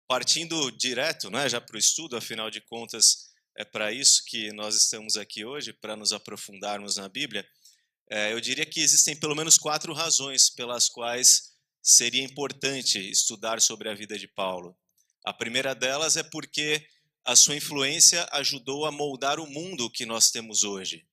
Partindo direto, né, já para o estudo, afinal de contas, é para isso que nós estamos aqui hoje, para nos aprofundarmos na Bíblia. Eu diria que existem pelo menos 4 razões pelas quais seria importante estudar sobre a vida de Paulo. A primeira delas é porque a sua influência ajudou a moldar o mundo que nós temos hoje,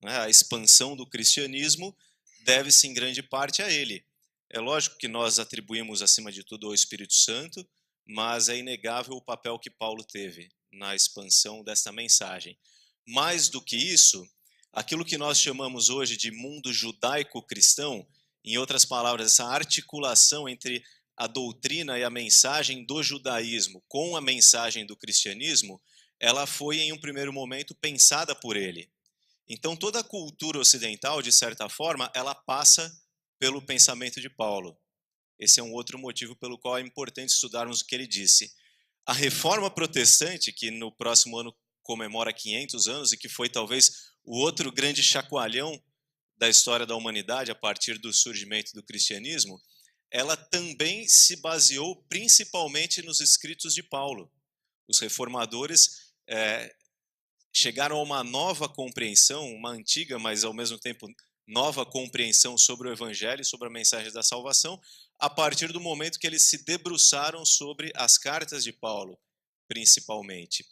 né? A expansão do cristianismo deve-se em grande parte a ele. É lógico que nós atribuímos, acima de tudo, ao Espírito Santo, mas é inegável o papel que Paulo teve na expansão desta mensagem. Mais do que isso, aquilo que nós chamamos hoje de mundo judaico-cristão, em outras palavras, essa articulação entre a doutrina e a mensagem do judaísmo com a mensagem do cristianismo, ela foi, em um primeiro momento, pensada por ele. Então, toda a cultura ocidental, de certa forma, ela passa pelo pensamento de Paulo. Esse é um outro motivo pelo qual é importante estudarmos o que ele disse. A reforma protestante, que no próximo ano comemora 500 anos e que foi talvez o outro grande chacoalhão da história da humanidade a partir do surgimento do cristianismo, ela também se baseou principalmente nos escritos de Paulo. Os reformadores chegaram a uma nova compreensão, uma antiga, mas ao mesmo tempo nova compreensão sobre o Evangelho, sobre a mensagem da salvação, a partir do momento que eles se debruçaram sobre as cartas de Paulo, principalmente.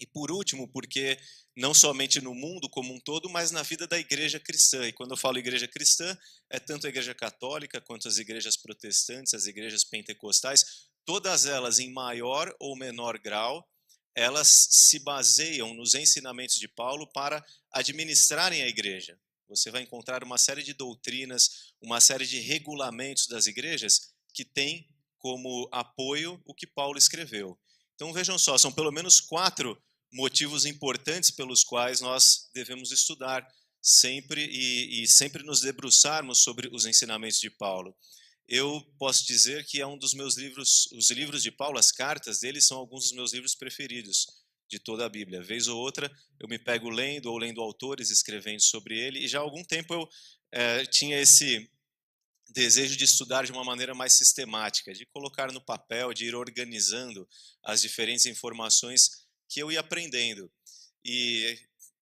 E por último, porque não somente no mundo como um todo, mas na vida da igreja cristã. E quando eu falo igreja cristã, é tanto a igreja católica quanto as igrejas protestantes, as igrejas pentecostais, todas elas em maior ou menor grau, elas se baseiam nos ensinamentos de Paulo para administrarem a igreja. Você vai encontrar uma série de doutrinas, uma série de regulamentos das igrejas que tem como apoio o que Paulo escreveu. Então vejam só, são pelo menos 4 motivos importantes pelos quais nós devemos estudar sempre e sempre nos debruçarmos sobre os ensinamentos de Paulo. Eu posso dizer que é um dos meus livros, os livros de Paulo, as cartas dele são alguns dos meus livros preferidos de toda a Bíblia. Vez ou outra eu me pego lendo ou lendo autores escrevendo sobre ele, e já há algum tempo eu tinha esse desejo de estudar de uma maneira mais sistemática, de colocar no papel, de ir organizando as diferentes informações que eu ia aprendendo. E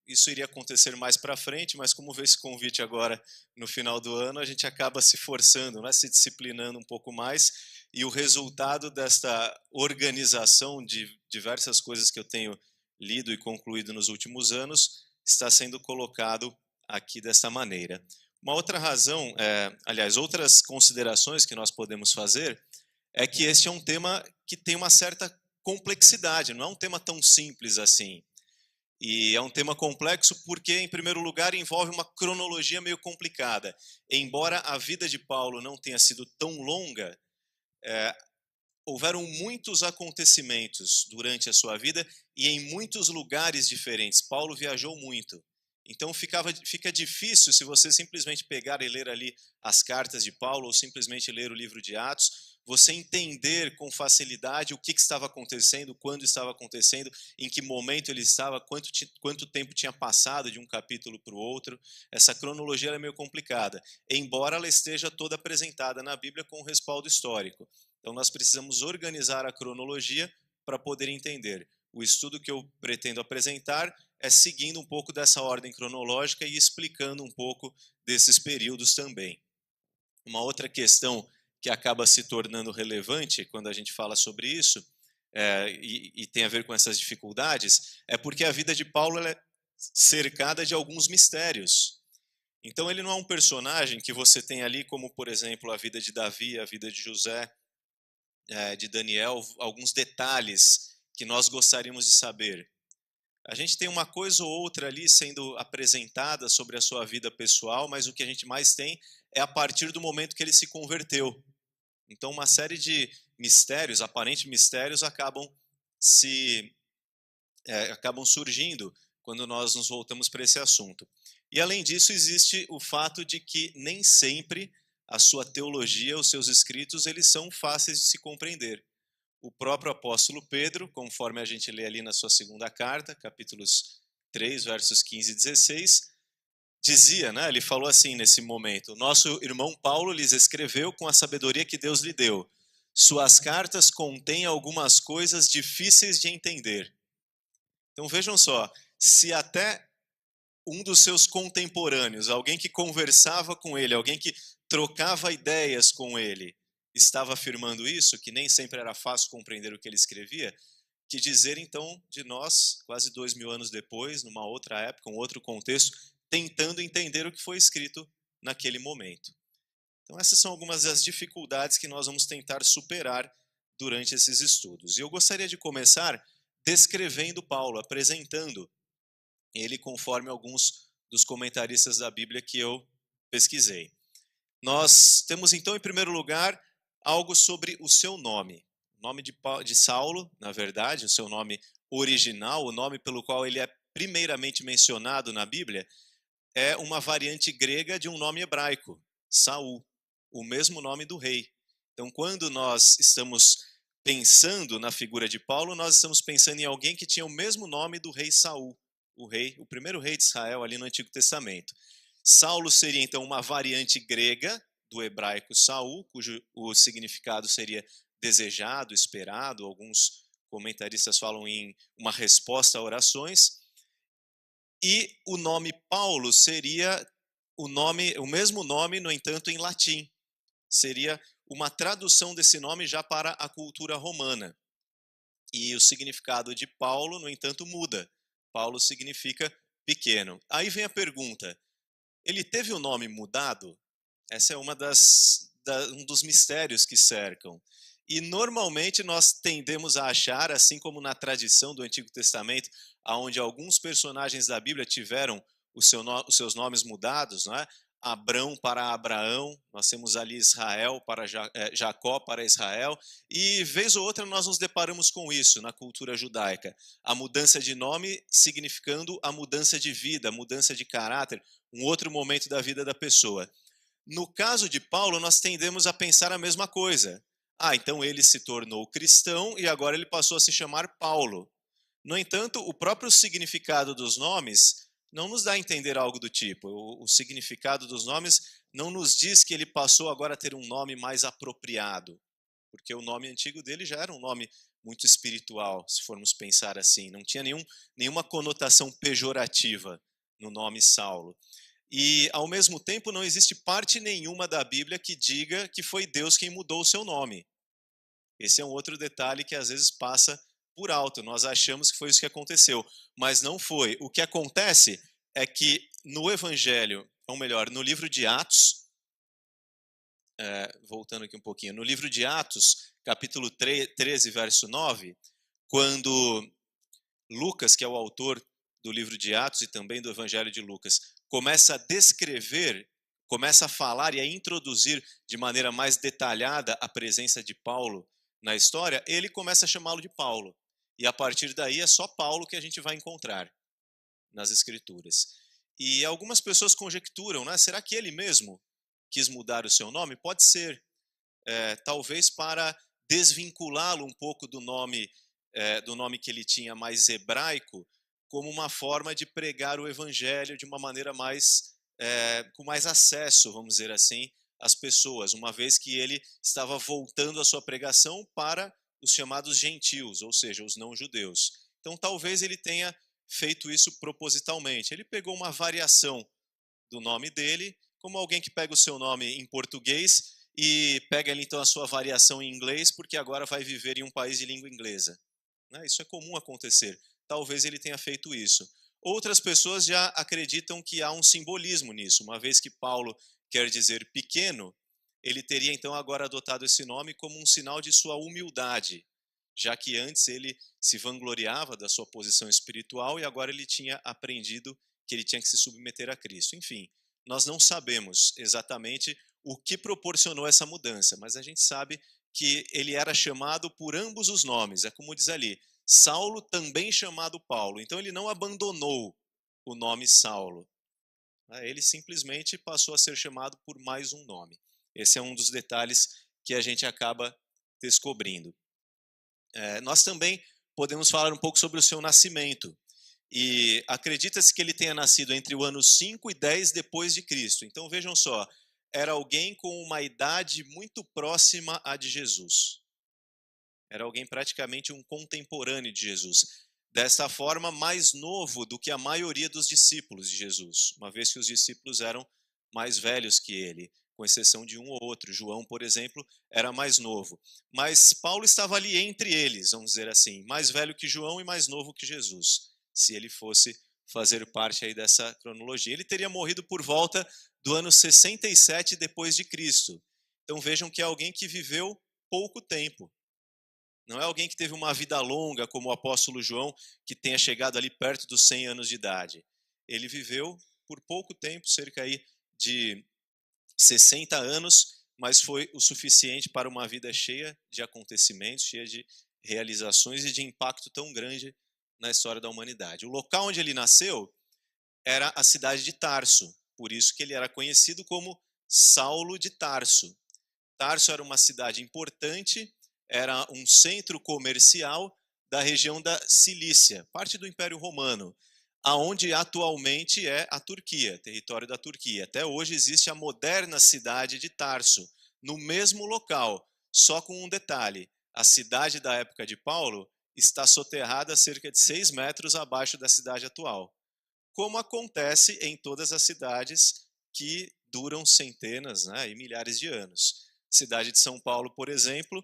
isso iria acontecer mais para frente, mas como veio esse convite agora no final do ano, a gente acaba se forçando, né, se disciplinando um pouco mais, e o resultado desta organização de diversas coisas que eu tenho lido e concluído nos últimos anos está sendo colocado aqui dessa maneira. Uma outra razão, aliás, outras considerações que nós podemos fazer é que este é um tema que tem uma certa complexidade, não é um tema tão simples assim. E é um tema complexo porque, em primeiro lugar, envolve uma cronologia meio complicada. Embora a vida de Paulo não tenha sido tão longa, houveram muitos acontecimentos durante a sua vida e em muitos lugares diferentes. Paulo viajou muito. Então fica difícil se você simplesmente pegar e ler ali as cartas de Paulo ou simplesmente ler o livro de Atos, você entender com facilidade o que estava acontecendo, quando estava acontecendo, em que momento ele estava, quanto tempo tinha passado de um capítulo para o outro. Essa cronologia é meio complicada, embora ela esteja toda apresentada na Bíblia com respaldo histórico. Então nós precisamos organizar a cronologia para poder entender. O estudo que eu pretendo apresentar é seguindo um pouco dessa ordem cronológica e explicando um pouco desses períodos também. Uma outra questão que acaba se tornando relevante quando a gente fala sobre isso, e tem a ver com essas dificuldades, é porque a vida de Paulo é cercada de alguns mistérios. Então ele não é um personagem que você tem ali como, por exemplo, a vida de Davi, a vida de José, de Daniel, alguns detalhes que nós gostaríamos de saber. A gente tem uma coisa ou outra ali sendo apresentada sobre a sua vida pessoal, mas o que a gente mais tem é a partir do momento que ele se converteu. Então, uma série de mistérios, aparentes mistérios, acabam surgindo quando nós nos voltamos para esse assunto. E, além disso, existe o fato de que nem sempre a sua teologia, os seus escritos, eles são fáceis de se compreender. O próprio apóstolo Pedro, conforme a gente lê ali na sua segunda carta, capítulos 3, versos 15 e 16, dizia, né, ele falou assim nesse momento: nosso irmão Paulo lhes escreveu com a sabedoria que Deus lhe deu. Suas cartas contêm algumas coisas difíceis de entender. Então vejam só, se até um dos seus contemporâneos, alguém que conversava com ele, alguém que trocava ideias com ele, estava afirmando isso, que nem sempre era fácil compreender o que ele escrevia, que dizer então de nós, quase 2000 anos depois, numa outra época, um outro contexto, tentando entender o que foi escrito naquele momento. Então essas são algumas das dificuldades que nós vamos tentar superar durante esses estudos. E eu gostaria de começar descrevendo Paulo, apresentando ele conforme alguns dos comentaristas da Bíblia que eu pesquisei. Nós temos então, em primeiro lugar, algo sobre o seu nome. O nome de Saulo, na verdade, o seu nome original, o nome pelo qual ele é primeiramente mencionado na Bíblia, é uma variante grega de um nome hebraico, Saul, o mesmo nome do rei. Então, quando nós estamos pensando na figura de Paulo, nós estamos pensando em alguém que tinha o mesmo nome do rei Saul, o primeiro rei de Israel ali no Antigo Testamento. Saulo seria então uma variante grega do hebraico Saul, cujo o significado seria desejado, esperado. Alguns comentaristas falam em uma resposta a orações. E o nome Paulo seria o mesmo nome, no entanto, em latim. Seria uma tradução desse nome já para a cultura romana. E o significado de Paulo, no entanto, muda. Paulo significa pequeno. Aí vem a pergunta: ele teve o nome mudado? Essa é um dos mistérios que cercam. E normalmente nós tendemos a achar, assim como na tradição do Antigo Testamento, onde alguns personagens da Bíblia tiveram os seus nomes mudados, não é? Abrão para Abraão, nós temos ali Israel para Jacó para Israel, e vez ou outra nós nos deparamos com isso na cultura judaica. A mudança de nome significando a mudança de vida, a mudança de caráter, um outro momento da vida da pessoa. No caso de Paulo, nós tendemos a pensar a mesma coisa. Então ele se tornou cristão e agora ele passou a se chamar Paulo. No entanto, o próprio significado dos nomes não nos dá a entender algo do tipo. O significado dos nomes não nos diz que ele passou agora a ter um nome mais apropriado, porque o nome antigo dele já era um nome muito espiritual, se formos pensar assim. Não tinha nenhuma conotação pejorativa no nome Saulo. E, ao mesmo tempo, não existe parte nenhuma da Bíblia que diga que foi Deus quem mudou o seu nome. Esse é um outro detalhe que às vezes passa por alto. Nós achamos que foi isso que aconteceu, mas não foi. O que acontece é que no Evangelho, ou melhor, no livro de Atos, voltando aqui um pouquinho, no livro de Atos, capítulo 13, verso 9, quando Lucas, que é o autor do livro de Atos e também do Evangelho de Lucas, começa a descrever, começa a falar e a introduzir de maneira mais detalhada a presença de Paulo na história, ele começa a chamá-lo de Paulo. E a partir daí é só Paulo que a gente vai encontrar nas Escrituras. E algumas pessoas conjecturam, né? Será que ele mesmo quis mudar o seu nome? Pode ser, talvez para desvinculá-lo um pouco do nome que ele tinha mais hebraico, como uma forma de pregar o evangelho de uma maneira mais com mais acesso, vamos dizer assim, às pessoas, uma vez que ele estava voltando a sua pregação para os chamados gentios, ou seja, os não-judeus. Então talvez ele tenha feito isso propositalmente. Ele pegou uma variação do nome dele, como alguém que pega o seu nome em português e pega ali então a sua variação em inglês, porque agora vai viver em um país de língua inglesa. Isso é comum acontecer. Talvez ele tenha feito isso. Outras pessoas já acreditam que há um simbolismo nisso. Uma vez que Paulo quer dizer pequeno, ele teria então agora adotado esse nome como um sinal de sua humildade, já que antes ele se vangloriava da sua posição espiritual e agora ele tinha aprendido que ele tinha que se submeter a Cristo. Enfim, nós não sabemos exatamente o que proporcionou essa mudança, mas a gente sabe que ele era chamado por ambos os nomes. É como diz ali, Saulo também chamado Paulo. Então ele não abandonou o nome Saulo. Ele simplesmente passou a ser chamado por mais um nome. Esse é um dos detalhes que a gente acaba descobrindo. Nós também podemos falar um pouco sobre o seu nascimento. E acredita-se que ele tenha nascido entre o ano 5 e 10 depois de Cristo. Então vejam só, era alguém com uma idade muito próxima à de Jesus. Era alguém praticamente um contemporâneo de Jesus. Desta forma, mais novo do que a maioria dos discípulos de Jesus, uma vez que os discípulos eram mais velhos que ele, com exceção de um ou outro. João, por exemplo, era mais novo. Mas Paulo estava ali entre eles, vamos dizer assim, mais velho que João e mais novo que Jesus, se ele fosse fazer parte aí dessa cronologia. Ele teria morrido por volta do ano 67 depois de Cristo. Então vejam que é alguém que viveu pouco tempo. Não é alguém que teve uma vida longa, como o apóstolo João, que tenha chegado ali perto dos 100 anos de idade. Ele viveu por pouco tempo, cerca aí de 60 anos, mas foi o suficiente para uma vida cheia de acontecimentos, cheia de realizações e de impacto tão grande na história da humanidade. O local onde ele nasceu era a cidade de Tarso, por isso que ele era conhecido como Saulo de Tarso. Tarso era uma cidade importante, era um centro comercial da região da Cilícia, parte do Império Romano, aonde atualmente é a Turquia, território da Turquia. Até hoje existe a moderna cidade de Tarso, no mesmo local, só com um detalhe: a cidade da época de Paulo está soterrada a cerca de 6 metros abaixo da cidade atual, como acontece em todas as cidades que duram centenas, né, e milhares de anos. Cidade de São Paulo, por exemplo,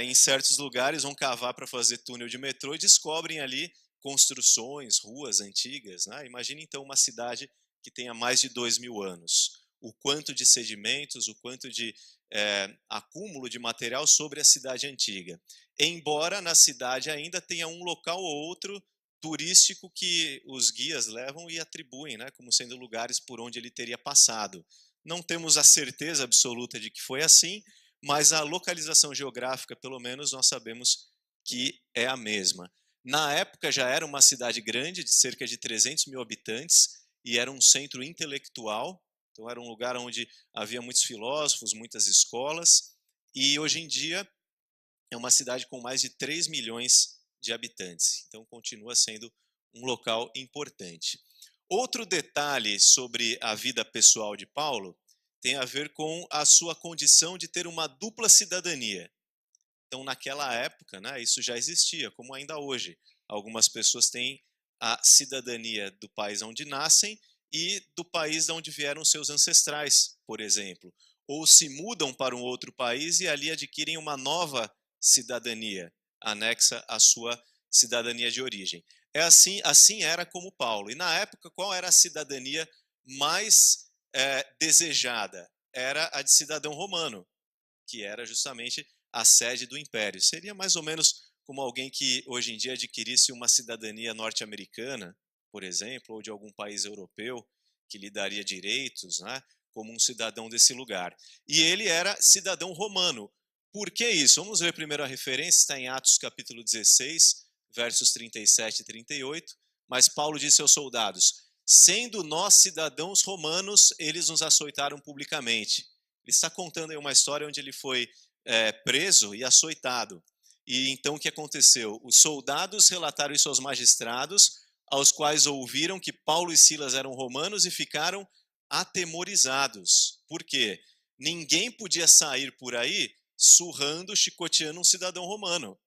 em certos lugares vão cavar para fazer túnel de metrô e descobrem ali construções, ruas antigas. Né? Imagine então uma cidade que tenha mais de 2.000 anos. O quanto de sedimentos, o quanto de acúmulo de material sobre a cidade antiga. Embora na cidade ainda tenha um local ou outro turístico que os guias levam e atribuem, né, como sendo lugares por onde ele teria passado. Não temos a certeza absoluta de que foi assim, mas a localização geográfica, pelo menos, nós sabemos que é a mesma. Na época já era uma cidade grande, de cerca de 300 mil habitantes, e era um centro intelectual, então era um lugar onde havia muitos filósofos, muitas escolas, e hoje em dia é uma cidade com mais de 3 milhões de habitantes, então continua sendo um local importante. Outro detalhe sobre a vida pessoal de Paulo tem a ver com a sua condição de ter uma dupla cidadania. Então, naquela época, né, isso já existia, como ainda hoje. Algumas pessoas têm a cidadania do país onde nascem e do país de onde vieram seus ancestrais, por exemplo. Ou se mudam para um outro país e ali adquirem uma nova cidadania, anexa à sua cidadania de origem. É assim era como Paulo. E na época, qual era a cidadania mais desejada? Era a de cidadão romano, que era justamente a sede do império. Seria mais ou menos como alguém que hoje em dia adquirisse uma cidadania norte-americana, por exemplo, ou de algum país europeu, que lhe daria direitos, né, como um cidadão desse lugar. E ele era cidadão romano. Por que isso? Vamos ver primeiro a referência, está em Atos capítulo 16, versos 37 e 38. Mas Paulo disse aos soldados: sendo nós cidadãos romanos, eles nos açoitaram publicamente. Ele está contando aí uma história onde ele foi preso e açoitado. E então o que aconteceu? Os soldados relataram isso aos magistrados, aos quais ouviram que Paulo e Silas eram romanos e ficaram atemorizados. Por quê? Ninguém podia sair por aí surrando, chicoteando um cidadão romano.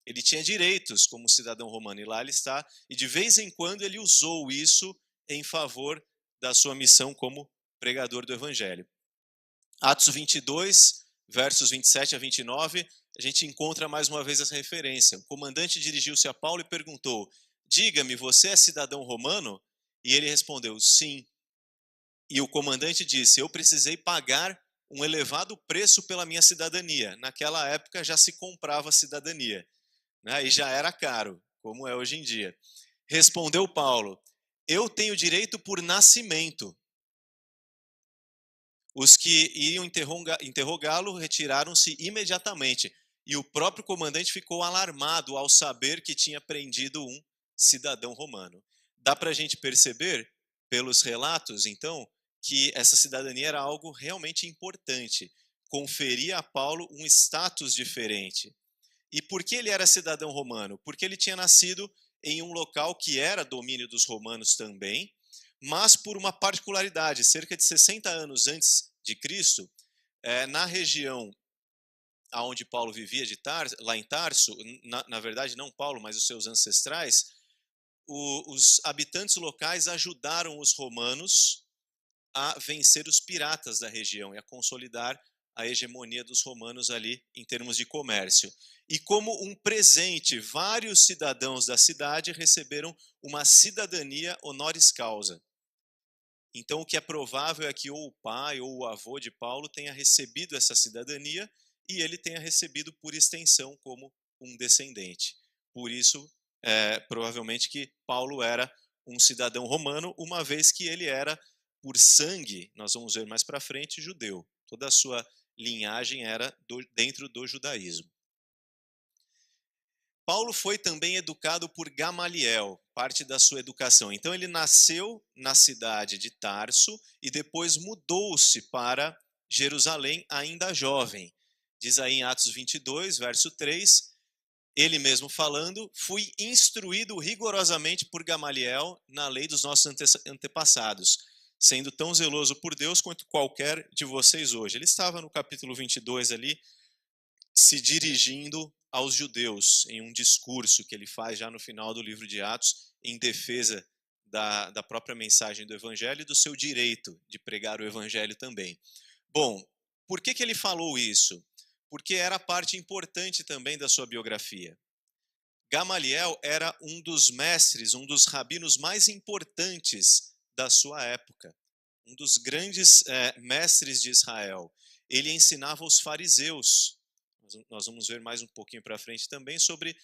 Ele tinha direitos como cidadão romano, e lá ele está, e de vez em quando ele usou isso em favor da sua missão como pregador do evangelho. Atos 22, versos 27 a 29, a gente encontra mais uma vez essa referência. O comandante dirigiu-se a Paulo e perguntou: diga-me, você é cidadão romano? E ele respondeu: sim. E o comandante disse: eu precisei pagar um elevado preço pela minha cidadania. Naquela época já se comprava cidadania, né? E já era caro, como é hoje em dia. Respondeu Paulo: eu tenho direito por nascimento. Os que iam interrogá-lo retiraram-se imediatamente, e o próprio comandante ficou alarmado ao saber que tinha prendido um cidadão romano. Dá para a gente perceber, pelos relatos, então, que essa cidadania era algo realmente importante, conferia a Paulo um status diferente. E por que ele era cidadão romano? Porque ele tinha nascido em um local que era domínio dos romanos também, mas por uma particularidade, cerca de 60 anos antes de Cristo, na região aonde Paulo vivia, lá em Tarso, na verdade não Paulo, mas os seus ancestrais, os habitantes locais ajudaram os romanos a vencer os piratas da região e a consolidar a hegemonia dos romanos ali em termos de comércio. E como um presente, vários cidadãos da cidade receberam uma cidadania honoris causa. Então, o que é provável é que ou o pai ou o avô de Paulo tenha recebido essa cidadania e ele tenha recebido por extensão como um descendente. Por isso, provavelmente que Paulo era um cidadão romano, uma vez que ele era, por sangue, nós vamos ver mais para frente, judeu. Toda a sua linhagem era dentro do judaísmo. Paulo foi também educado por Gamaliel, parte da sua educação. Então ele nasceu na cidade de Tarso e depois mudou-se para Jerusalém ainda jovem. Diz aí em Atos 22, verso 3, ele mesmo falando, fui instruído rigorosamente por Gamaliel na lei dos nossos antepassados, sendo tão zeloso por Deus quanto qualquer de vocês hoje. Ele estava no capítulo 22 ali, se dirigindo aos judeus em um discurso que ele faz já no final do livro de Atos, em defesa da própria mensagem do evangelho e do seu direito de pregar o evangelho também. Bom, por que ele falou isso? Porque era parte importante também da sua biografia. Gamaliel era um dos mestres, um dos rabinos mais importantes da sua época, um dos grandes mestres de Israel. Ele ensinava os fariseus. Nós vamos ver mais um pouquinho para frente também sobre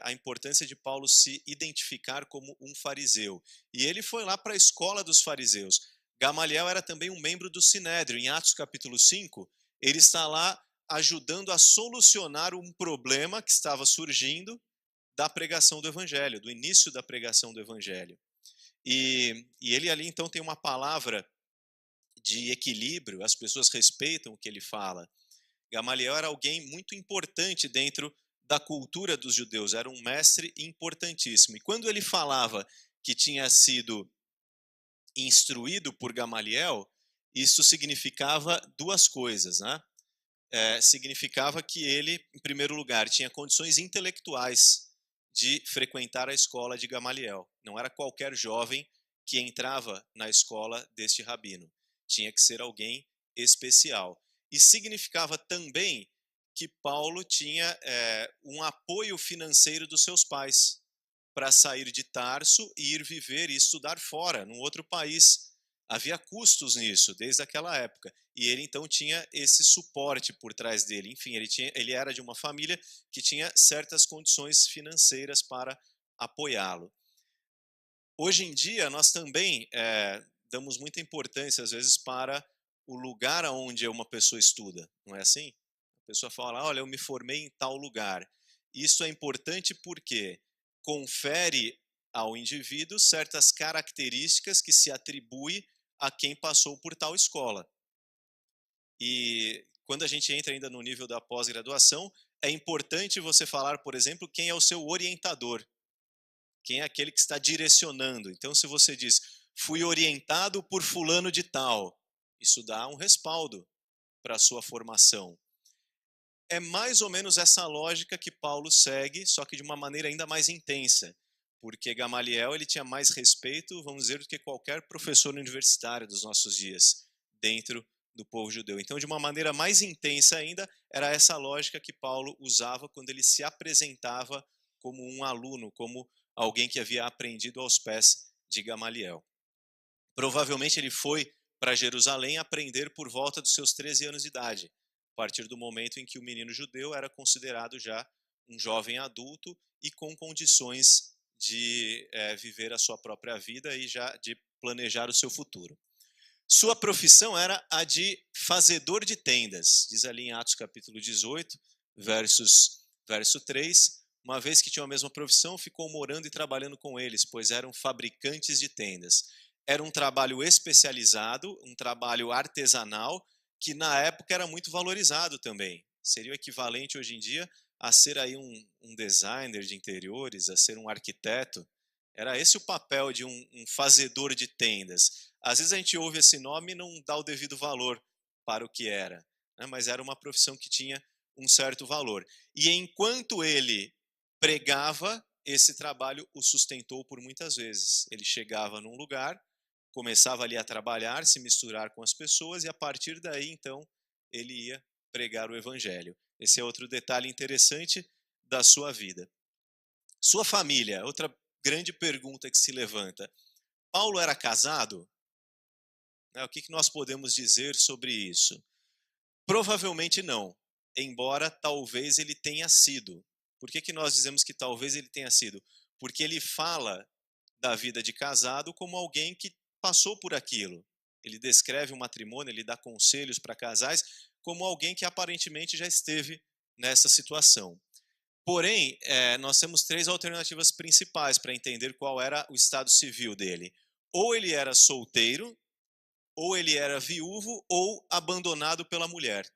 a importância de Paulo se identificar como um fariseu. E ele foi lá para a escola dos fariseus. Gamaliel era também um membro do Sinédrio. Em Atos capítulo 5, ele está lá ajudando a solucionar um problema que estava surgindo da pregação do evangelho, do início da pregação do evangelho. E ele ali então tem uma palavra de equilíbrio, as pessoas respeitam o que ele fala. Gamaliel era alguém muito importante dentro da cultura dos judeus, era um mestre importantíssimo. E quando ele falava que tinha sido instruído por Gamaliel, isso significava duas coisas, né? Significava que ele, em primeiro lugar, tinha condições intelectuais de frequentar a escola de Gamaliel. Não era qualquer jovem que entrava na escola deste rabino. Tinha que ser alguém especial. E significava também que Paulo tinha um apoio financeiro dos seus pais para sair de Tarso e ir viver e estudar fora, num outro país. Havia custos nisso, desde aquela época. E ele, então, tinha esse suporte por trás dele. Enfim, ele era de uma família que tinha certas condições financeiras para apoiá-lo. Hoje em dia, nós também damos muita importância, às vezes, para o lugar onde uma pessoa estuda. Não é assim? A pessoa fala, olha, eu me formei em tal lugar. Isso é importante porque confere ao indivíduo certas características que se atribui a quem passou por tal escola. E quando a gente entra ainda no nível da pós-graduação, é importante você falar, por exemplo, quem é o seu orientador, quem é aquele que está direcionando. Então, se você diz, fui orientado por fulano de tal, isso dá um respaldo para a sua formação. É mais ou menos essa lógica que Paulo segue, só que de uma maneira ainda mais intensa, porque Gamaliel ele tinha mais respeito, vamos dizer, do que qualquer professor universitário dos nossos dias, dentro do povo judeu. Então, de uma maneira mais intensa ainda, era essa lógica que Paulo usava quando ele se apresentava como um aluno, como alguém que havia aprendido aos pés de Gamaliel. Provavelmente ele foi para Jerusalém aprender por volta dos seus 13 anos de idade, a partir do momento em que o menino judeu era considerado já um jovem adulto e com condições de viver a sua própria vida e já de planejar o seu futuro. Sua profissão era a de fazedor de tendas, diz ali em Atos capítulo 18, verso 3, uma vez que tinham a mesma profissão, ficou morando e trabalhando com eles, pois eram fabricantes de tendas. Era um trabalho especializado, um trabalho artesanal, que na época era muito valorizado também. Seria o equivalente hoje em dia a ser aí um designer de interiores, a ser um arquiteto. Era esse o papel de um fazedor de tendas. Às vezes a gente ouve esse nome e não dá o devido valor para o que era, né? Mas era uma profissão que tinha um certo valor. E enquanto ele pregava, esse trabalho o sustentou por muitas vezes. Ele chegava num lugar, começava ali a trabalhar, se misturar com as pessoas, e a partir daí, então, ele ia pregar o evangelho. Esse é outro detalhe interessante da sua vida. Sua família, outra grande pergunta que se levanta. Paulo era casado? O que nós podemos dizer sobre isso? Provavelmente não, embora talvez ele tenha sido. Por que nós dizemos que talvez ele tenha sido? Porque ele fala da vida de casado como alguém que passou por aquilo. Ele descreve o matrimônio, ele dá conselhos para casais como alguém que aparentemente já esteve nessa situação. Porém, nós temos três alternativas principais para entender qual era o estado civil dele. Ou ele era solteiro, ou ele era viúvo, ou abandonado pela mulher.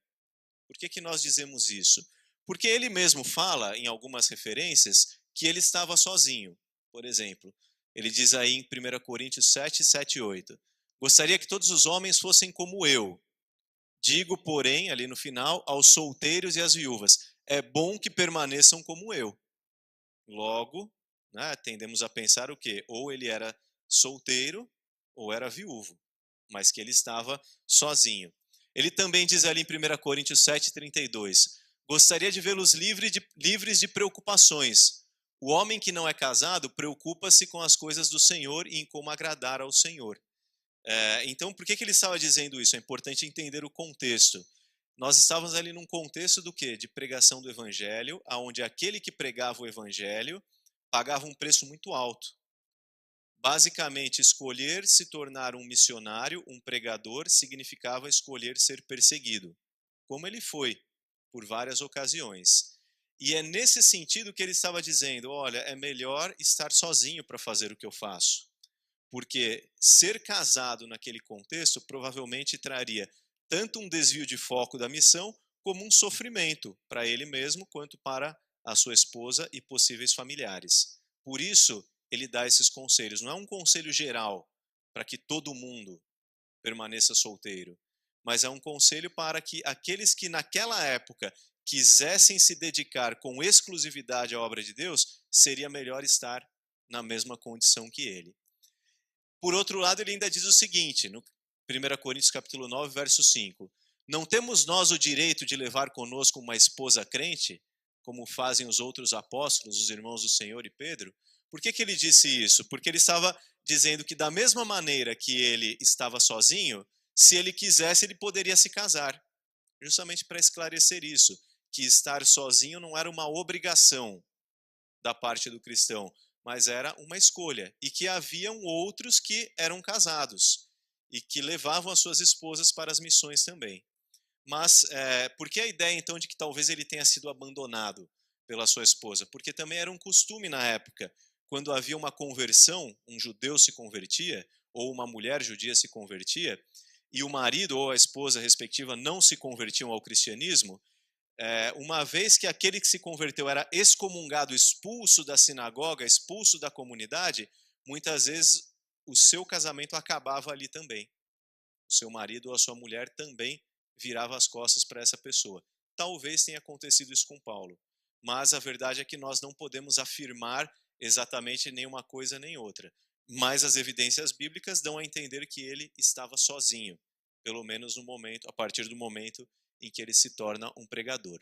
Por que nós dizemos isso? Porque ele mesmo fala, em algumas referências, que ele estava sozinho. Por exemplo, ele diz aí em 1 Coríntios 7, 7 e 8. Gostaria que todos os homens fossem como eu. Digo, porém, ali no final, aos solteiros e às viúvas, é bom que permaneçam como eu. Logo, né, tendemos a pensar o quê? Ou ele era solteiro ou era viúvo, mas que ele estava sozinho. Ele também diz ali em 1 Coríntios 7,32, gostaria de vê-los livres de preocupações. O homem que não é casado preocupa-se com as coisas do Senhor e em como agradar ao Senhor. Então, por que ele estava dizendo isso? É importante entender o contexto. Nós estávamos ali num contexto do quê? De pregação do evangelho, onde aquele que pregava o evangelho pagava um preço muito alto. Basicamente, escolher se tornar um missionário, um pregador, significava escolher ser perseguido, como ele foi, por várias ocasiões. E é nesse sentido que ele estava dizendo, olha, é melhor estar sozinho para fazer o que eu faço. Porque ser casado naquele contexto provavelmente traria tanto um desvio de foco da missão, como um sofrimento para ele mesmo, quanto para a sua esposa e possíveis familiares. Por isso, ele dá esses conselhos. Não é um conselho geral para que todo mundo permaneça solteiro, mas é um conselho para que aqueles que naquela época quisessem se dedicar com exclusividade à obra de Deus, seria melhor estar na mesma condição que ele. Por outro lado, ele ainda diz o seguinte, no 1 Coríntios capítulo 9, verso 5, não temos nós o direito de levar conosco uma esposa crente, como fazem os outros apóstolos, os irmãos do Senhor e Pedro? Por que ele disse isso? Porque ele estava dizendo que da mesma maneira que ele estava sozinho, se ele quisesse, ele poderia se casar. Justamente para esclarecer isso, que estar sozinho não era uma obrigação da parte do cristão, mas era uma escolha, e que haviam outros que eram casados e que levavam as suas esposas para as missões também. Mas por que a ideia então de que talvez ele tenha sido abandonado pela sua esposa? Porque também era um costume na época, quando havia uma conversão, um judeu se convertia, ou uma mulher judia se convertia, e o marido ou a esposa respectiva não se convertiam ao cristianismo, uma vez que aquele que se converteu era excomungado, expulso da sinagoga, expulso da comunidade, muitas vezes o seu casamento acabava ali também. O seu marido ou a sua mulher também virava as costas para essa pessoa. Talvez tenha acontecido isso com Paulo, mas a verdade é que nós não podemos afirmar exatamente nenhuma coisa nem outra. Mas as evidências bíblicas dão a entender que ele estava sozinho, pelo menos no momento, a partir do momento em que ele se torna um pregador.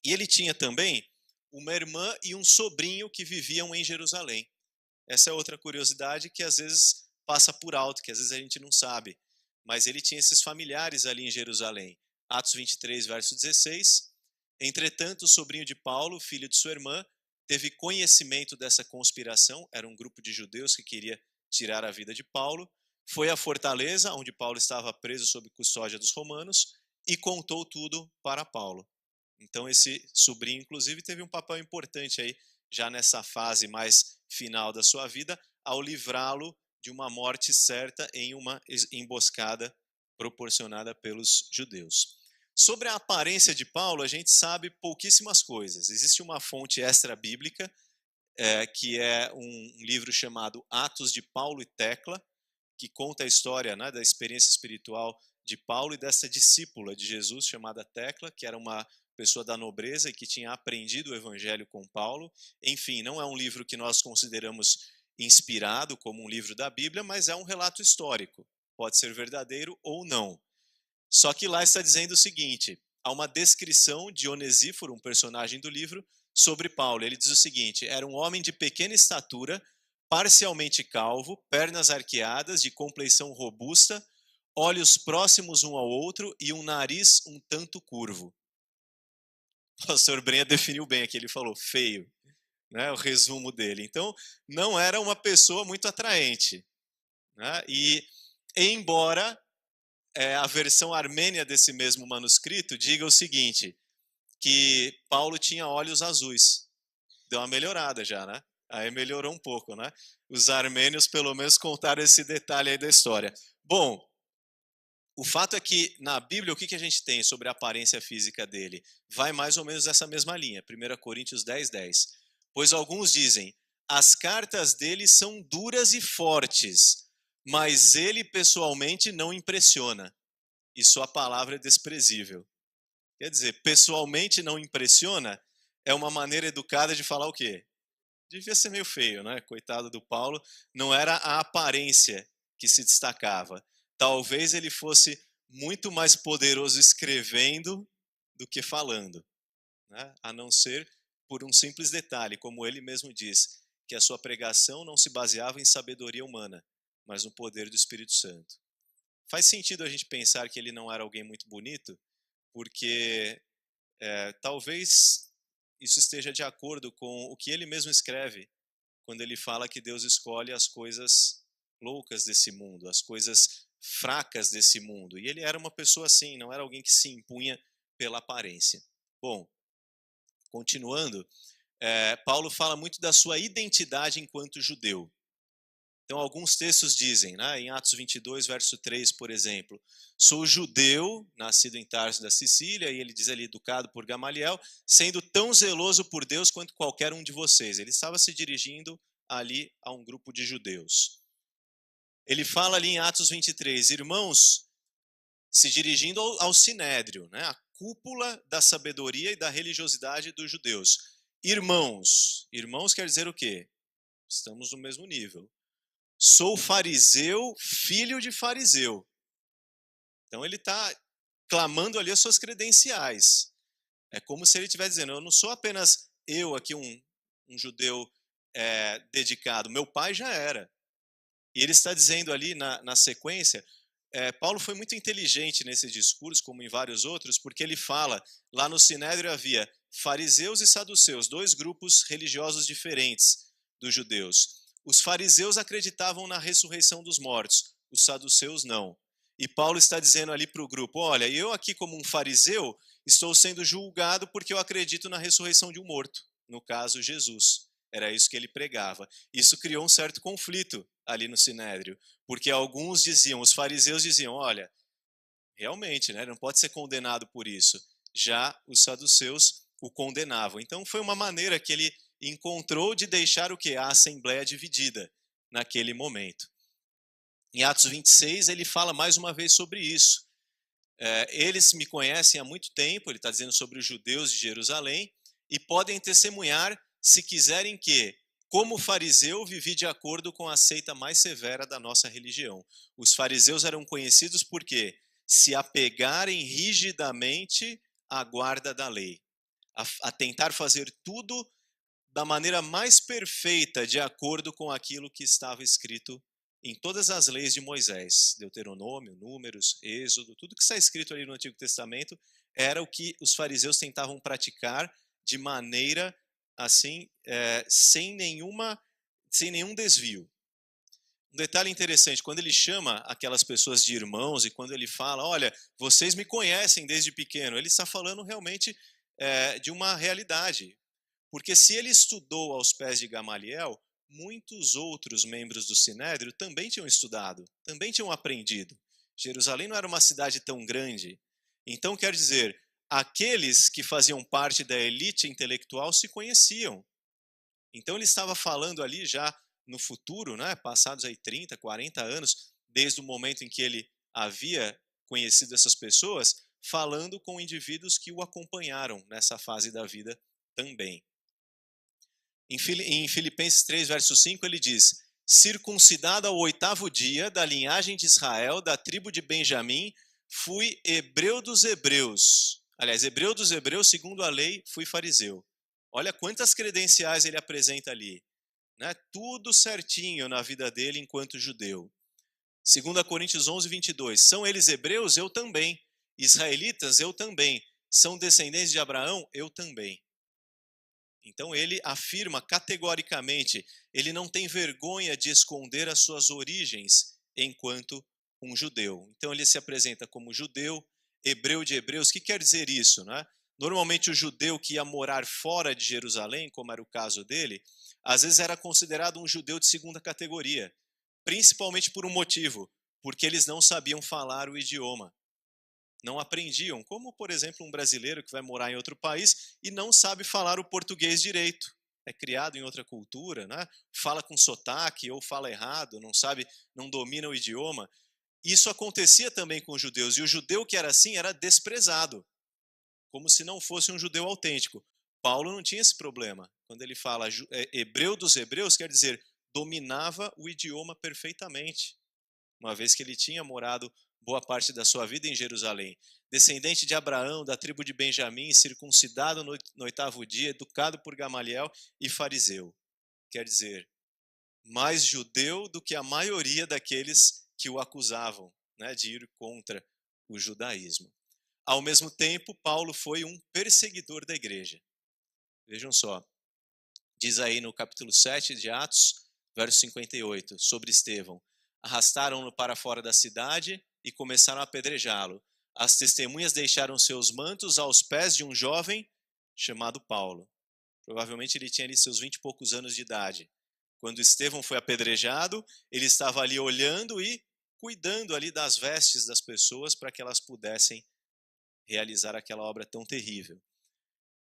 E ele tinha também uma irmã e um sobrinho que viviam em Jerusalém. Essa é outra curiosidade que às vezes passa por alto, que às vezes a gente não sabe. Mas ele tinha esses familiares ali em Jerusalém. Atos 23, verso 16. Entretanto, o sobrinho de Paulo, filho de sua irmã, teve conhecimento dessa conspiração, era um grupo de judeus que queria tirar a vida de Paulo, foi à fortaleza, onde Paulo estava preso sob custódia dos romanos, e contou tudo para Paulo. Então esse sobrinho, inclusive, teve um papel importante aí, já nessa fase mais final da sua vida, ao livrá-lo de uma morte certa em uma emboscada proporcionada pelos judeus. Sobre a aparência de Paulo, a gente sabe pouquíssimas coisas. Existe uma fonte extra-bíblica, que é um livro chamado Atos de Paulo e Tecla, que conta a história, né, da experiência espiritual de Paulo e dessa discípula de Jesus chamada Tecla, que era uma pessoa da nobreza e que tinha aprendido o evangelho com Paulo. Enfim, não é um livro que nós consideramos inspirado como um livro da Bíblia, mas é um relato histórico. Pode ser verdadeiro ou não. Só que lá está dizendo o seguinte, há uma descrição de Onesíforo, um personagem do livro, sobre Paulo. Ele diz o seguinte, era um homem de pequena estatura, parcialmente calvo, pernas arqueadas, de compleição robusta, olhos próximos um ao outro e um nariz um tanto curvo. O pastor Brenha definiu bem aqui, ele falou feio, né, o resumo dele. Então, não era uma pessoa muito atraente. Né, e, embora a versão armênia desse mesmo manuscrito diga o seguinte, que Paulo tinha olhos azuis. Deu uma melhorada já, né? Aí melhorou um pouco, né? Os armênios pelo menos contaram esse detalhe aí da história. Bom, o fato é que na Bíblia o que a gente tem sobre a aparência física dele? Vai mais ou menos nessa mesma linha, 1 Coríntios 10:10. Pois alguns dizem, as cartas dele são duras e fortes, mas ele pessoalmente não impressiona. E sua palavra é desprezível. Quer dizer, pessoalmente não impressiona é uma maneira educada de falar o quê? Devia ser meio feio, né? Coitado do Paulo, não era a aparência que se destacava. Talvez ele fosse muito mais poderoso escrevendo do que falando, né? A não ser por um simples detalhe, como ele mesmo diz, que a sua pregação não se baseava em sabedoria humana, mas no poder do Espírito Santo. Faz sentido a gente pensar que ele não era alguém muito bonito, porque talvez isso esteja de acordo com o que ele mesmo escreve, quando ele fala que Deus escolhe as coisas loucas desse mundo, as coisas fracas desse mundo. E ele era uma pessoa assim, não era alguém que se impunha pela aparência. Bom, continuando, Paulo fala muito da sua identidade enquanto judeu. Então, alguns textos dizem, né, em Atos 22, verso 3, por exemplo, sou judeu, nascido em Tarso da Sicília, e ele diz ali, educado por Gamaliel, sendo tão zeloso por Deus quanto qualquer um de vocês. Ele estava se dirigindo ali a um grupo de judeus. Ele fala ali em Atos 23, irmãos, se dirigindo ao Sinédrio, né, a cúpula da sabedoria e da religiosidade dos judeus. Irmãos, irmãos quer dizer o quê? Estamos no mesmo nível. Sou fariseu, filho de fariseu. Então ele está clamando ali as suas credenciais. É como se ele estivesse dizendo, eu não sou apenas eu aqui um judeu dedicado, meu pai já era. E ele está dizendo ali na sequência, Paulo foi muito inteligente nesse discurso, como em vários outros, porque ele fala, lá no Sinédrio havia fariseus e saduceus, dois grupos religiosos diferentes dos judeus. Os fariseus acreditavam na ressurreição dos mortos, os saduceus não. E Paulo está dizendo ali para o grupo, olha, eu aqui como um fariseu estou sendo julgado porque eu acredito na ressurreição de um morto, no caso Jesus. Era isso que ele pregava. Isso criou um certo conflito ali no Sinédrio, porque alguns diziam, os fariseus diziam, olha, realmente, né, não pode ser condenado por isso. Já os saduceus o condenavam. Então foi uma maneira que ele encontrou de deixar o que? A assembleia dividida naquele momento. Em Atos 26 ele fala mais uma vez sobre isso. Eles me conhecem há muito tempo, ele está dizendo sobre os judeus de Jerusalém, e podem testemunhar, se quiserem, que, como fariseu, vivi de acordo com a seita mais severa da nossa religião. Os fariseus eram conhecidos porque se apegarem rigidamente à guarda da lei, a tentar fazer tudo da maneira mais perfeita, de acordo com aquilo que estava escrito em todas as leis de Moisés, Deuteronômio, Números, Êxodo, tudo que está escrito ali no Antigo Testamento era o que os fariseus tentavam praticar de maneira assim, sem nenhum desvio. Um detalhe interessante, quando ele chama aquelas pessoas de irmãos e quando ele fala, olha, vocês me conhecem desde pequeno, ele está falando realmente de uma realidade. Porque se ele estudou aos pés de Gamaliel, muitos outros membros do Sinédrio também tinham estudado, também tinham aprendido. Jerusalém não era uma cidade tão grande. Então, quer dizer, aqueles que faziam parte da elite intelectual se conheciam. Então, ele estava falando ali já no futuro, né, passados aí 30, 40 anos, desde o momento em que ele havia conhecido essas pessoas, falando com indivíduos que o acompanharam nessa fase da vida também. Em Filipenses 3, verso 5, ele diz: circuncidado ao 8º dia, da linhagem de Israel, da tribo de Benjamim, fui hebreu dos hebreus. Aliás, hebreu dos hebreus, segundo a lei, fui fariseu. Olha quantas credenciais ele apresenta ali, né? Tudo certinho na vida dele enquanto judeu. 2 Coríntios 11, 22. São eles hebreus? Eu também. Israelitas? Eu também. São descendentes de Abraão? Eu também. Então ele afirma categoricamente, ele não tem vergonha de esconder as suas origens enquanto um judeu. Então ele se apresenta como judeu, hebreu de hebreus. O que quer dizer isso, né? Normalmente o judeu que ia morar fora de Jerusalém, como era o caso dele, às vezes era considerado um judeu de segunda categoria, principalmente por um motivo, porque eles não sabiam falar o idioma. Não aprendiam, como, por exemplo, um brasileiro que vai morar em outro país e não sabe falar o português direito. É criado em outra cultura, né? Fala com sotaque ou fala errado, não sabe, não domina o idioma. Isso acontecia também com os judeus, e o judeu que era assim era desprezado, como se não fosse um judeu autêntico. Paulo não tinha esse problema. Quando ele fala hebreu dos hebreus, quer dizer, dominava o idioma perfeitamente, uma vez que ele tinha morado boa parte da sua vida em Jerusalém. Descendente de Abraão, da tribo de Benjamim, circuncidado no 8º dia, educado por Gamaliel e fariseu. Quer dizer, mais judeu do que a maioria daqueles que o acusavam, né, de ir contra o judaísmo. Ao mesmo tempo, Paulo foi um perseguidor da igreja. Vejam só, diz aí no capítulo 7 de Atos, verso 58, sobre Estevão. Arrastaram-no para fora da cidade e começaram a apedrejá-lo. As testemunhas deixaram seus mantos aos pés de um jovem chamado Paulo. Provavelmente ele tinha ali seus 20 e poucos anos de idade. Quando Estevão foi apedrejado, ele estava ali olhando e cuidando ali das vestes das pessoas para que elas pudessem realizar aquela obra tão terrível.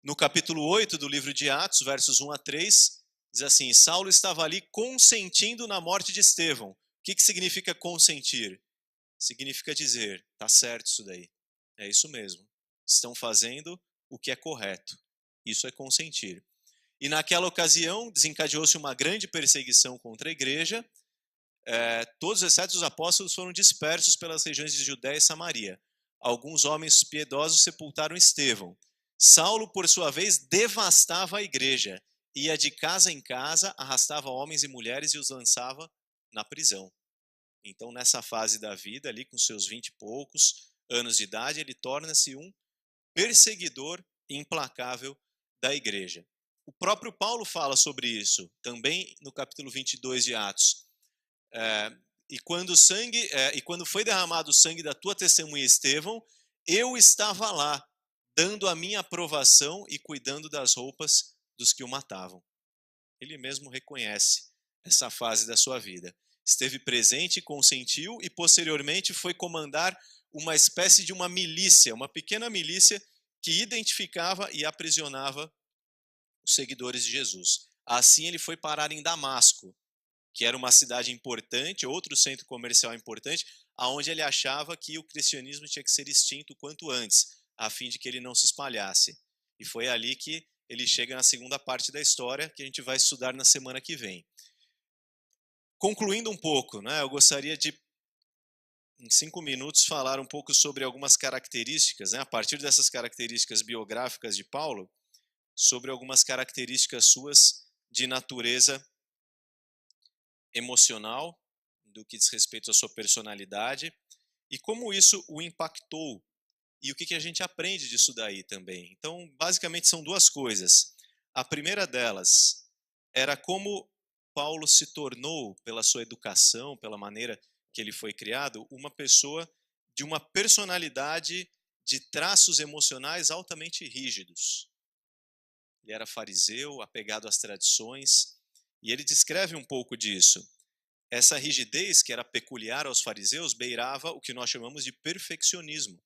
No capítulo 8 do livro de Atos, versos 1 a 3, diz assim: Saulo estava ali consentindo na morte de Estevão. O que significa consentir? Significa dizer, tá certo isso daí, é isso mesmo, estão fazendo o que é correto, isso é consentir. E naquela ocasião desencadeou-se uma grande perseguição contra a igreja, todos exceto os apóstolos foram dispersos pelas regiões de Judéia e Samaria. Alguns homens piedosos sepultaram Estevão. Saulo, por sua vez, devastava a igreja, ia de casa em casa, arrastava homens e mulheres e os lançava na prisão. Então, nessa fase da vida, ali com seus 20 e poucos anos de idade, ele torna-se um perseguidor implacável da igreja. O próprio Paulo fala sobre isso, também no capítulo 22 de Atos. E quando foi derramado o sangue da tua testemunha Estevão, eu estava lá, dando a minha aprovação e cuidando das roupas dos que o matavam. Ele mesmo reconhece essa fase da sua vida. Esteve presente, consentiu e posteriormente foi comandar uma espécie de uma milícia, uma pequena milícia que identificava e aprisionava os seguidores de Jesus. Assim ele foi parar em Damasco, que era uma cidade importante, outro centro comercial importante, aonde ele achava que o cristianismo tinha que ser extinto quanto antes, a fim de que ele não se espalhasse. E foi ali que ele chega na segunda parte da história, que a gente vai estudar na semana que vem. Concluindo um pouco, né, eu gostaria de, em 5 minutos, falar um pouco sobre algumas características, né, a partir dessas características biográficas de Paulo, sobre algumas características suas de natureza emocional, do que diz respeito à sua personalidade, e como isso o impactou, e o que a gente aprende disso daí também. Então, basicamente, são duas coisas. A primeira delas era como Paulo se tornou, pela sua educação, pela maneira que ele foi criado, uma pessoa de uma personalidade de traços emocionais altamente rígidos. Ele era fariseu, apegado às tradições, e ele descreve um pouco disso. Essa rigidez que era peculiar aos fariseus beirava o que nós chamamos de perfeccionismo,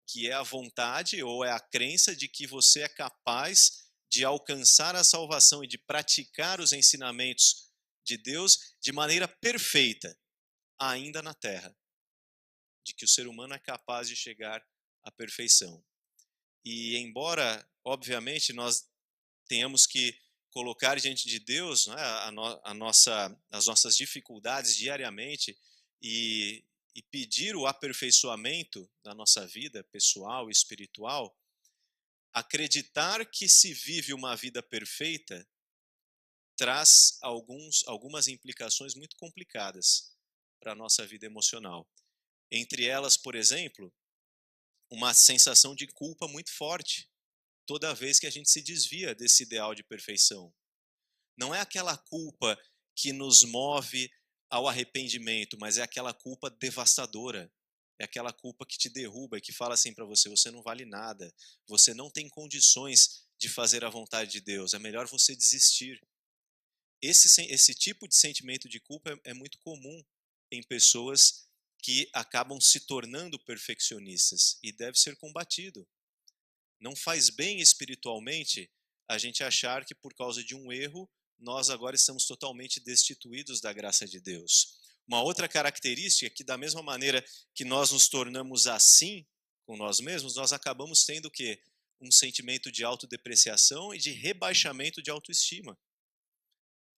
que é a vontade ou é a crença de que você é capaz de alcançar a salvação e de praticar os ensinamentos de Deus de maneira perfeita, ainda na terra. de que o ser humano é capaz de chegar à perfeição. E embora, obviamente, nós tenhamos que colocar diante de Deus, né, as nossas dificuldades diariamente e, e pedir o aperfeiçoamento da nossa vida pessoal e espiritual, acreditar que se vive uma vida perfeita traz algumas implicações muito complicadas para a nossa vida emocional. Entre elas, por exemplo, uma sensação de culpa muito forte toda vez que a gente se desvia desse ideal de perfeição. Não é aquela culpa que nos move ao arrependimento, mas é aquela culpa devastadora. É aquela culpa que te derruba e que fala assim para você: você não vale nada, você não tem condições de fazer a vontade de Deus, é melhor você desistir. Esse tipo de sentimento de culpa é muito comum em pessoas que acabam se tornando perfeccionistas e deve ser combatido. Não faz bem espiritualmente a gente achar que por causa de um erro nós agora estamos totalmente destituídos da graça de Deus. Uma outra característica é que da mesma maneira que nós nos tornamos assim com nós mesmos, nós acabamos tendo o quê? Um sentimento de autodepreciação e de rebaixamento de autoestima.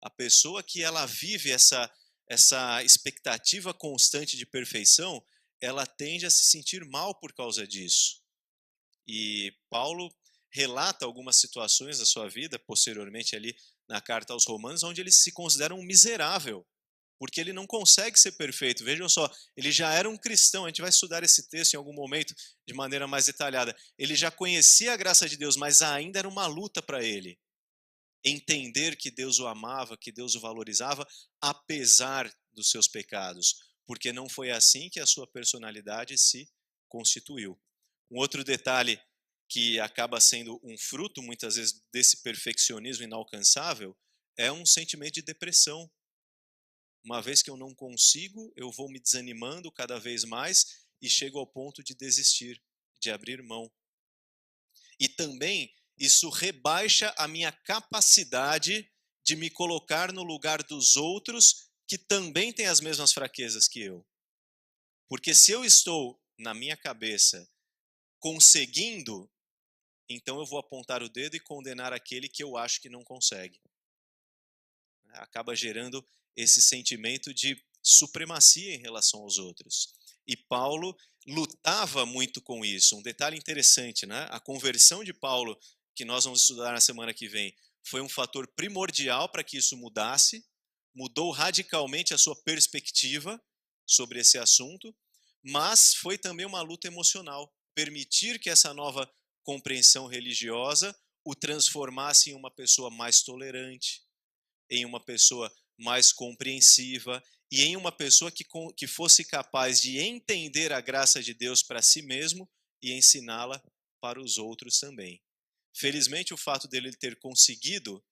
A pessoa que ela vive essa expectativa constante de perfeição, ela tende a se sentir mal por causa disso. E Paulo relata algumas situações da sua vida, posteriormente ali na carta aos Romanos, onde ele se considera um miserável, porque ele não consegue ser perfeito. Vejam só, ele já era um cristão, a gente vai estudar esse texto em algum momento de maneira mais detalhada. Ele já conhecia a graça de Deus, mas ainda era uma luta para ele entender que Deus o amava, que Deus o valorizava, apesar dos seus pecados, porque não foi assim que a sua personalidade se constituiu. Um outro detalhe que acaba sendo um fruto, muitas vezes, desse perfeccionismo inalcançável, é um sentimento de depressão. Uma vez que eu não consigo, eu vou me desanimando cada vez mais e chego ao ponto de desistir, de abrir mão. E também isso rebaixa a minha capacidade de me colocar no lugar dos outros que também têm as mesmas fraquezas que eu. Porque se eu estou na minha cabeça conseguindo, então eu vou apontar o dedo e condenar aquele que eu acho que não consegue. Acaba gerando esse sentimento de supremacia em relação aos outros. E Paulo lutava muito com isso. Um detalhe interessante, né? A conversão de Paulo, que nós vamos estudar na semana que vem, foi um fator primordial para que isso mudasse, mudou radicalmente a sua perspectiva sobre esse assunto, mas foi também uma luta emocional. Permitir que essa nova compreensão religiosa o transformasse em uma pessoa mais tolerante, em uma pessoa mais compreensiva e em uma pessoa que fosse capaz de entender a graça de Deus para si mesmo e ensiná-la para os outros também. Felizmente, o fato dele ter conseguido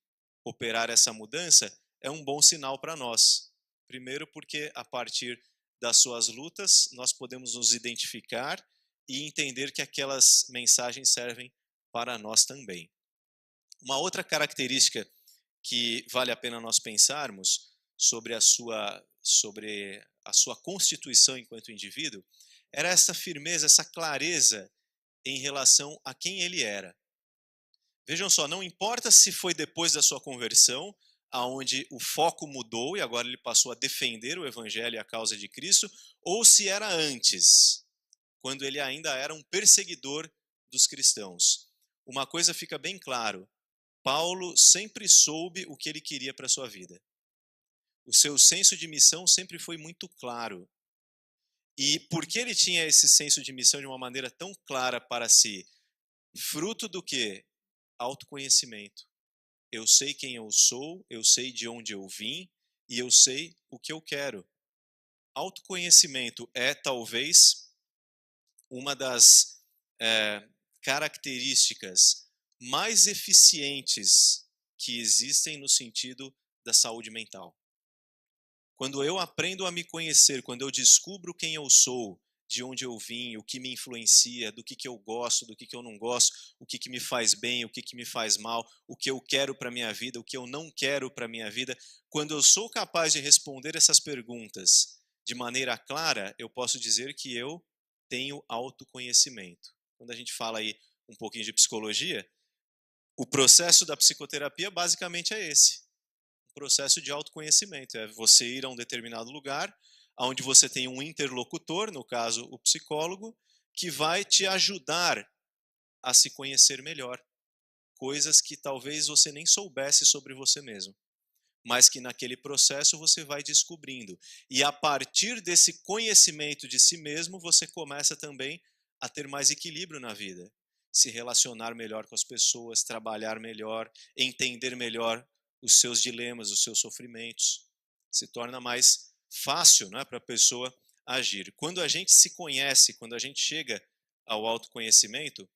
operar essa mudança é um bom sinal para nós. Primeiro, porque a partir das suas lutas nós podemos nos identificar e entender que aquelas mensagens servem para nós também. Uma outra característica que vale a pena nós pensarmos sobre a sua constituição enquanto indivíduo, era essa firmeza, essa clareza em relação a quem ele era. Vejam só, não importa se foi depois da sua conversão, aonde o foco mudou e agora ele passou a defender o evangelho e a causa de Cristo, ou se era antes, quando ele ainda era um perseguidor dos cristãos. Uma coisa fica bem claro: Paulo sempre soube o que ele queria para a sua vida. O seu senso de missão sempre foi muito claro. E porque ele tinha esse senso de missão de uma maneira tão clara para si, fruto do quê? Autoconhecimento. Eu sei quem eu sou, eu sei de onde eu vim e eu sei o que eu quero. Autoconhecimento é talvez uma das características mais eficientes que existem no sentido da saúde mental. Quando eu aprendo a me conhecer, quando eu descubro quem eu sou, de onde eu vim, o que me influencia, do que eu gosto, do que eu não gosto, o que me faz bem, o que me faz mal, o que eu quero para a minha vida, o que eu não quero para a minha vida, quando eu sou capaz de responder essas perguntas de maneira clara, eu posso dizer que eu tenho autoconhecimento. Quando a gente fala aí um pouquinho de psicologia, o processo da psicoterapia basicamente é esse, um processo de autoconhecimento. É você ir a um determinado lugar, onde você tem um interlocutor, no caso o psicólogo, que vai te ajudar a se conhecer melhor. Coisas que talvez você nem soubesse sobre você mesmo, mas que naquele processo você vai descobrindo. E a partir desse conhecimento de si mesmo, você começa também a ter mais equilíbrio na vida, se relacionar melhor com as pessoas, trabalhar melhor, entender melhor os seus dilemas, os seus sofrimentos. Se torna mais fácil, né, para a pessoa agir. Quando a gente se conhece, quando a gente chega ao autoconhecimento,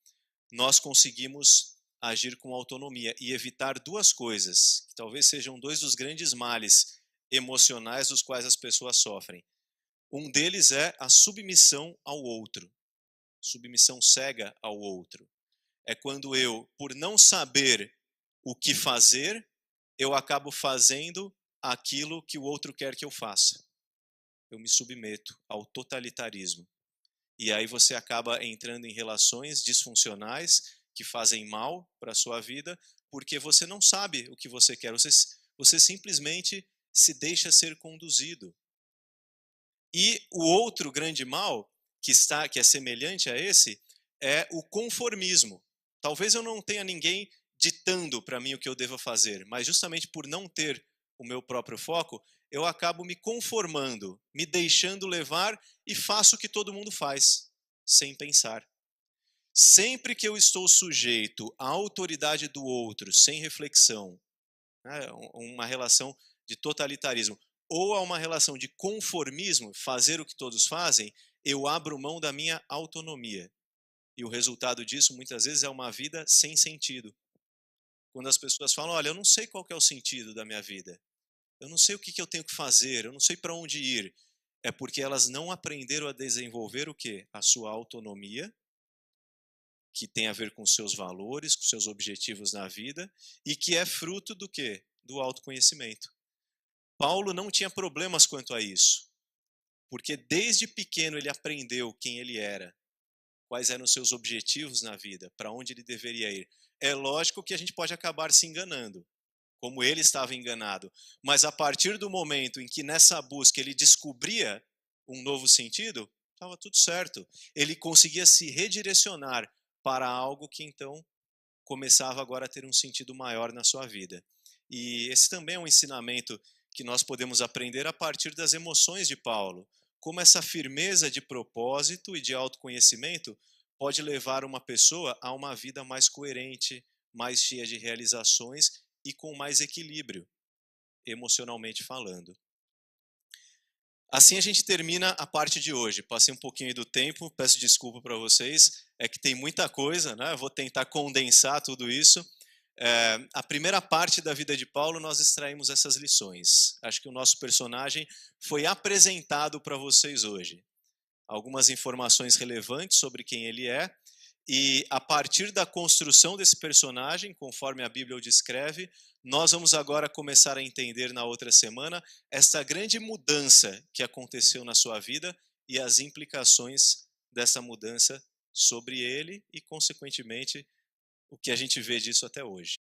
nós conseguimos agir com autonomia e evitar duas coisas, que talvez sejam dois dos grandes males emocionais dos quais as pessoas sofrem. Um deles é a submissão ao outro, submissão cega ao outro. É quando eu, por não saber o que fazer, eu acabo fazendo aquilo que o outro quer que eu faça. Eu me submeto ao totalitarismo. E aí você acaba entrando em relações disfuncionais que fazem mal para a sua vida, porque você não sabe o que você quer, você simplesmente se deixa ser conduzido. E o outro grande mal, que é semelhante a esse, é o conformismo. Talvez eu não tenha ninguém ditando para mim o que eu devo fazer, mas justamente por não ter o meu próprio foco, eu acabo me conformando, me deixando levar e faço o que todo mundo faz, sem pensar. Sempre que eu estou sujeito à autoridade do outro, sem reflexão, né, uma relação de totalitarismo, ou a uma relação de conformismo, fazer o que todos fazem, eu abro mão da minha autonomia. E o resultado disso, muitas vezes, é uma vida sem sentido. Quando as pessoas falam, olha, eu não sei qual que é o sentido da minha vida, eu não sei o que eu tenho que fazer, eu não sei para onde ir, é porque elas não aprenderam a desenvolver o quê? A sua autonomia, que tem a ver com seus valores, com seus objetivos na vida, e que é fruto do quê? Do autoconhecimento. Paulo não tinha problemas quanto a isso, porque desde pequeno ele aprendeu quem ele era, quais eram os seus objetivos na vida, para onde ele deveria ir. É lógico que a gente pode acabar se enganando, como ele estava enganado, mas a partir do momento em que nessa busca ele descobria um novo sentido, estava tudo certo. Ele conseguia se redirecionar para algo que então começava agora a ter um sentido maior na sua vida. E esse também é um ensinamento que nós podemos aprender a partir das emoções de Paulo. Como essa firmeza de propósito e de autoconhecimento pode levar uma pessoa a uma vida mais coerente, mais cheia de realizações e com mais equilíbrio, emocionalmente falando. Assim a gente termina a parte de hoje. Passei um pouquinho do tempo, peço desculpa para vocês, é que tem muita coisa, né? Eu vou tentar condensar tudo isso. A primeira parte da vida de Paulo nós extraímos essas lições. Acho que o nosso personagem foi apresentado para vocês hoje. Algumas informações relevantes sobre quem ele é, e a partir da construção desse personagem, conforme a Bíblia o descreve, nós vamos agora começar a entender na outra semana esta grande mudança que aconteceu na sua vida e as implicações dessa mudança sobre ele e, consequentemente, o que a gente vê disso até hoje.